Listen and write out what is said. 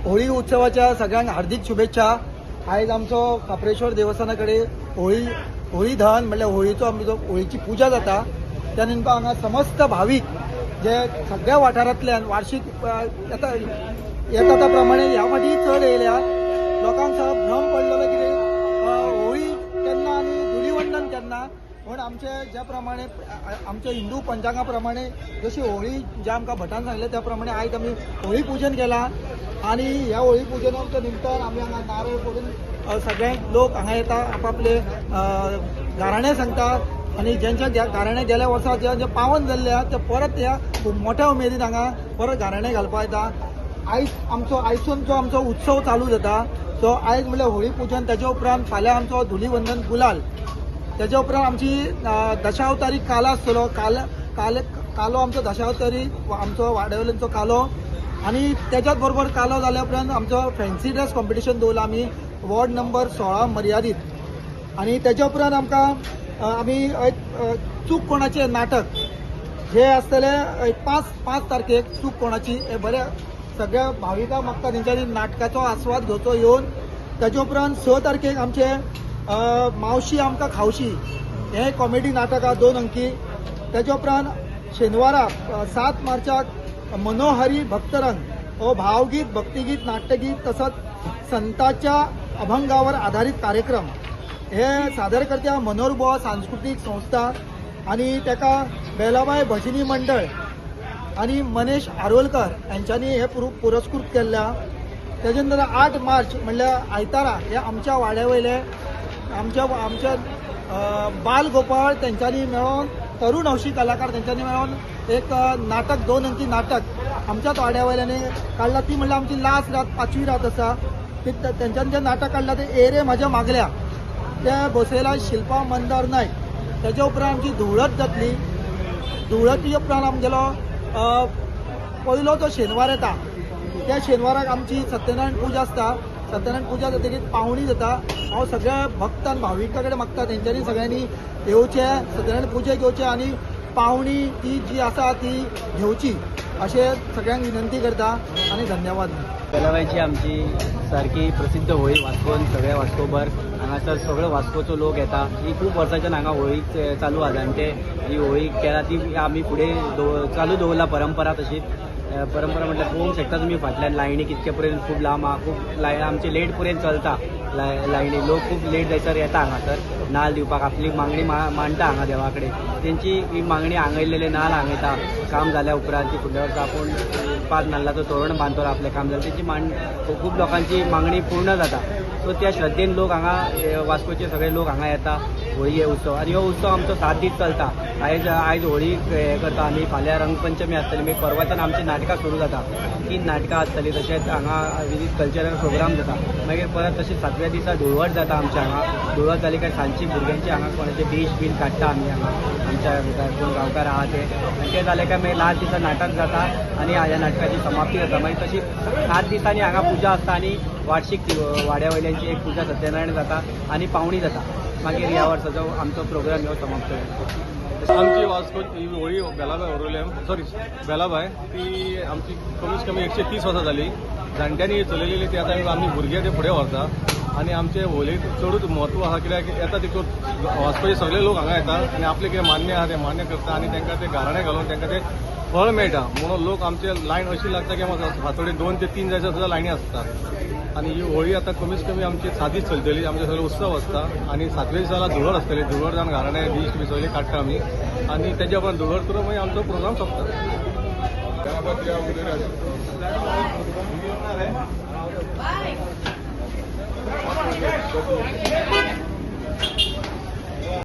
होळी उत्सवाच्या सगळ्यांना हार्दिक शुभेच्छा। आज आमचो काप्रेश्वर देवस्थानाकडे होळी दहन म्हणल्यार होळीची पूजा जाता। त्या निमतान हांगा समस्त भाविक जे सगळ्या वाठारांतल्यान वार्षिक येता त्या प्रमाणे ह्या फाटी चड येयल्या। लोकांक भ्रम पडलेलो की होळी केन्ना आनी धुलीवंदन केन्ना, पण आमचे ज्या प्रमाणे आमच्या हिंदू पंचांगा प्रमाणे जशी होळी ज्या आमकां भटान सांगले त्या प्रमाणे आयज आमी होळी पूजन केला। आणि ह्या होळी पूजनाच्या निमतान आमी हांगा नारळ फोडून सगळे लोक हांगा येता, आपापले गाराणे सांगतात आणि ज्यांच्या गाराणे गेल्या वर्सा जे पावन जाल्ल्या ते परत ह्या मोठ्या उमेदीन हांगा परत गाराणे घालपा येता। आयसून जो आमचो उत्सव चालू जाता तो आयज म्हणल्यार होळी पूजन, तेच्या उपरांत फाल्यां आमचो धुलीवंदन गुलाल, तेच्या उपरांत आमची दशावतारी कालो आसतलो। कालो आमचो दशावतारी आमचो वाड्यावयल्यांचो कालो, आणि त्याच्याच बरोबर कालो जाल्या उपरांत आमचो फॅन्सी ड्रेस कॉम्पिटिशन दवरला आमी वॉर्ड नंबर 16 मर्यादीत। आणि त्याच्या उपरांत आमकां आमी चूक कोणाचें नाटक हे आसतले 5 तारखेक चूक कोणाची हे बरे सगळ्या भाविकांक मागता तेंच्यांनी नाटकाचो आस्वाद घेवचो येवन। त्याच्या उपरांत 6 तारखेक आमचे मावशी आमकां खावशी हे कॉमेडी नाटक 2 अंकी। त्याच्या उपरांत शेनवारा 7 मार्चाक मनोहरी भक्तरंग हो भावगीत, भक्तिगीत, नाट्यगीत तसंच संतांच्या अभंगावर आधारित कार्यक्रम हे सादरकर्त्या मनोहरबुवा सांस्कृतिक संस्था आणि त्याका बेलाबाई भजनी मंडळ आणि मनेश आरोलकर यांच्यानी हे पुरस्कृत केल्ल्या। त्याच्या नंतर 8 मार्च म्हणल्यार आयतारा हे आमच्या वाड्यावयले आमच्या बाल गोपाळ तेंच्यांनी मेळोन, तरुण हौशी कलाकार तेंच्यांनी मेळोन एक नाटक 2 अंकी नाटक आमच्याच वाड्यावयल्यानी काडला। ती म्हणल्यार आमची लास्ट रात 5वी रात आसा। तेंच्यांनी जें नाटक काडलां तें एरे म्हाज्या मागल्या ते बसयला शिल्पा मंदार नायक। तेच्या उपरांत आमची धुळत जातली। धुळती उपरांत आमगेलो पयलो जो शेनवार येता त्या शेनवाराक आमची सत्यनारायण पूजा आसता। सत्यनारायण पूजा जातकीर पावणी जाता। हांव सगळ्या भक्त आनी भाविकां कडेन मागता तेंच्यांनी सगळ्यांनी येवचें, सत्यनारायण पुजेक येवचें आणि पावणी ती जी आसा ती घेवची अशें सगळ्यांक विनंती करता आणि धन्यवाद। बेलाबाईची आमची सारकी प्रसिद्ध होळी वास्कोन सगळ्या वास्कोभर हांगासर सगळो वास्कोचो लोक येता। ही खूब वर्सांच्यान हांगा होळी चालू आसा आणि ते ही होळी केला ती आमी फुडें चालू दवरला परंपरा तशीच। परंपरा म्हटल्यार पळोवंक शकता तुमी फाटल्यान लायनी कितके पर्यंत खूब लांब आहा, खूब आमची लेट पर्यंत चलता लायनी। लोक खूब लेट जायसर येता हांगासर नाल्ल दिवपाक, आपली मागणी मांडटा हांगा देवा कडेन। तेंची ही मागणी हांगयल्लेले नाल्ल हांगयता, काम जाल्या उपरांत ती फुडल्या वर्सा आपूण 5 नाल्लाचो तोरण बांदतलो आपलें काम जालें। तेंची खूब लोकांची मागणी पूर्ण जाता। सो त्या श्रद्धेन लोक हांगा वास्कोचे सगळे लोक हांगा येता होळी हे उत्सव। आणि हो उत्सव आमचो 7 दीस चलता। आयज होळी हे करता आमी, फाल्यां रंगपंचमी आसतली, मागीर परवाच्यान आमची नाटकां सुरू जाता। 3 नाटकां आसतलीं, तशेंच हांगा विविध कल्चरल प्रोग्राम जाता। मागीर परत तशेंच 7व्या दिसा धुळवट जाता आमच्या हांगा। धुळवट जाली काय सांजची भुरग्यांची हांगा कोणाचे डीश बीन काडटा आमी हांगा, आमच्या कोण गांवकार आहा ते। आनी ते जाले काय मागीर लास्ट दिसा नाटक जाता आणि ह्या नाटकाची समाप्ती जाता। मागीर तशी 7 दिसांनी हांगा पुजा आसता आणि वार्षिक वाड्यावयल्यांची एक पुजा सत्यनारायण जाता आणि पावणी जाता। मागीर ह्या वर्साचो आमचो प्रोग्राम ह्यो समाप्त जाता। आमची वास्को होळी बेलाबाई ती आमची कमीत कमी 130 वर्सां जाली। जाणट्यांनी चलयलेली ती आतां आमी भुरगे ते फुडें व्हरता आणि आमचे होळीक चडूच म्हत्व आहा, कित्याक येता तितून वास्कोचे सगळे लोक हांगा येता आणि आपले कितें मान्य आहा तें मान्य करता आणि तांकां ते गाराणे घालून तांकां ते फळ मेळटा। म्हणून लोक आमचे लायन अशी लागता की फातोडी 2 ते 3 जायसर सुद्दां लायनी आसतात। आणि ही होळी आता कमीत कमी आमची 7 दीस चलतली। आमचे सगळे उत्सव आसता आणि 7व्या दिसाला धुळवट आसतली। धुळवट जावन घराणे दीश बी सगळे काडटा आमी आणि तेच्या उपरांत धुळवट करून मागीर आमचो प्रोग्राम सोंपता।